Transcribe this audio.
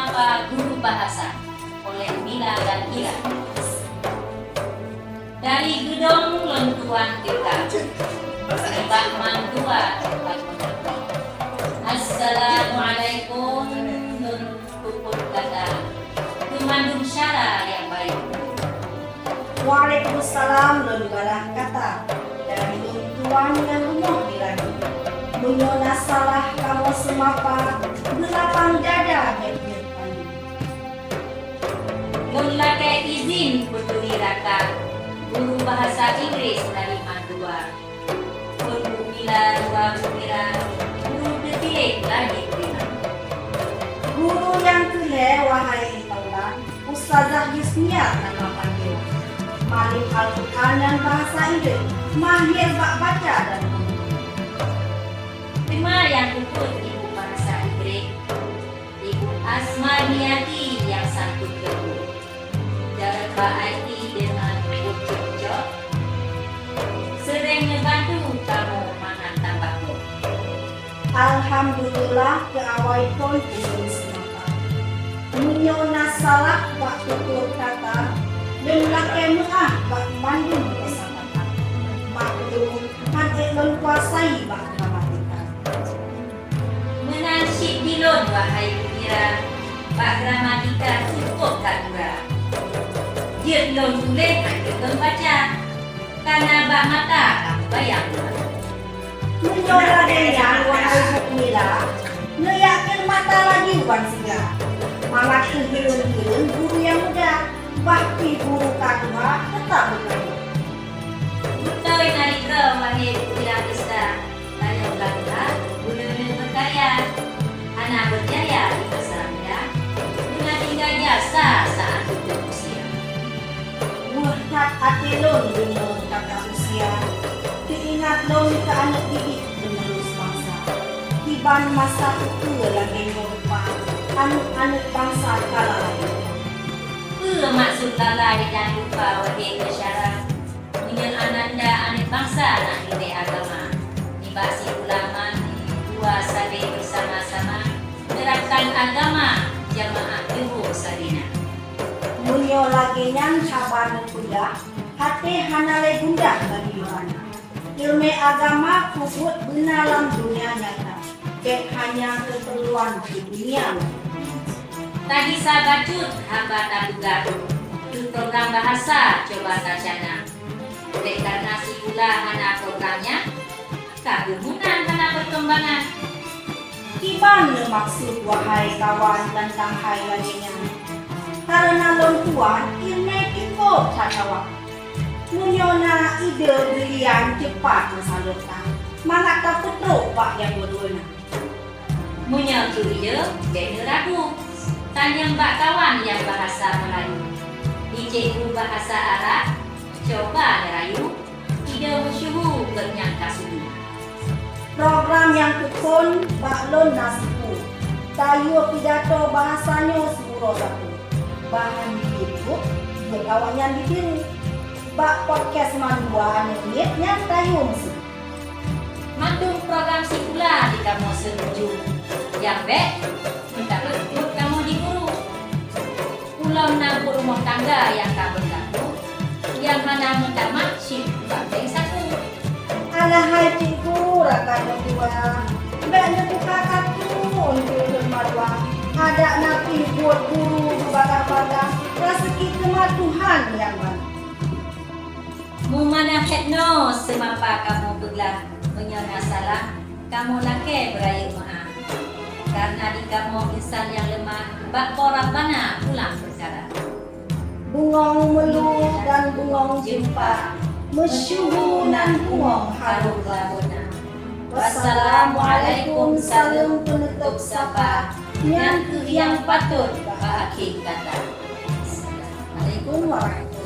semapa guru bahasa oleh Mila dan Ira. Dari gedung lentuan kita, sebab mantua tempat mengerti. Assalamualaikum nun puput kata, kemandung syara yang baik. Waalaikumsalam nun balah kata, dari tuan yang rumah dilagi. Menyona salah kamu semapa, belapang dada bebek pandi. Nun lakai izin puturi raka, guru bahasa Inggris dari Mandua. Guru Mila dua Mira, guru detilik lagi Mira. Guru yang kele wahai taulan, Ustazah Yusnia nama panggil. Malim Al-Quran dan bahasa Inggris, mahir bak baca dan menulis. Terima yang ikut ibu bahasa Inggris, ibu Asmaniati yang santun teguh. Jalan Pak IT dengan ucap job, sering membantu kamu mangan tambahku. Alhamdulillah ke awal pun pun semata. Menyona salah bak tutur kata, dan lakai mu'ah bak bandung kesempatan. Maklum, hati kuasai bak gramatika. Menansik dilon wahai Mira, bak gramatika cukup tak dura. Dia lon tulis kita baca, karena bak mata kamu bayang. Menyola dengan wahai Mila, neyakin mata lagi bukan singa. Malah kehilun-hilun guru yang muda, bakti guru kedua tetap berkata. Betul naritra wahai Mira Desa, layang bangga, guna-guna berkarya, anak berjaya di masa muda, dengan tinggal jasa saat tutup usia. Murtad hati lon dengan kata usia, diingat lon ke anak didik menerus bangsa. Tiban masa itu lagi merupa anak-anak bangsa kala lain. Maksud lalai dan lupa wahai masyarakat, dengan ananda anak bangsa nak nilai agama, nibasi ulama, dua sabi bersama-sama, menerapkan agama jamaah teguh sarina. Munyo lagi nyan sabar kuda, hati hanale gundah bagi mana. Ilmu agama kubut benalam dunia nyata, kek hanya keperluan di dunia. Tadi saya bacut hamba tabugar, itu program bahasa coba tacana. Oleh karena si pula anak programnya, kegumunan karena perkembangan. Iban maksud wahai kawan tentang hai laginya. Karena lon tuan ilmu info cakawak. Munyona ide brilian cepat masalahkan. Mana tak petruk pak yang berdua. Munya tu ide, kena ragu. Tanya mbak kawan yang bahasa Melayu. Di cikgu bahasa Arab, coba ngerayu. Ide musyuhu bernyangka sudu. Program yang tukun baklon nasiku. Tayu pidato bahasanya sepuluh satu. Bahan di YouTube, berkawannya di diri. Bak podcast mandua menit yang tayu musuh. Mandung program si pula di kamu setuju. Yang baik, minta berbut kamu di guru. Pulau nabur rumah tangga yang tak berlaku. Yang mana minta maksud bagai satu. Alahai cikgu rakan dua. Baknya buka kartu untuk bermarwah. Ada napi buat guru bakar-bakar. Rezeki cuma Tuhan yang mana. Mumana ketno semapa kamu belah menyona salah. Kamu laki berayu maaf. Karena di kamu insan yang lemah, bak korabana pulang perkara. Bungong melu dan bungong jumpa, mesyuhu nan bungong harum labona. Wassalamualaikum salam penutup sapa, yang patut berakhir kata. Assalamualaikum warahmatullahi wabarakatuh.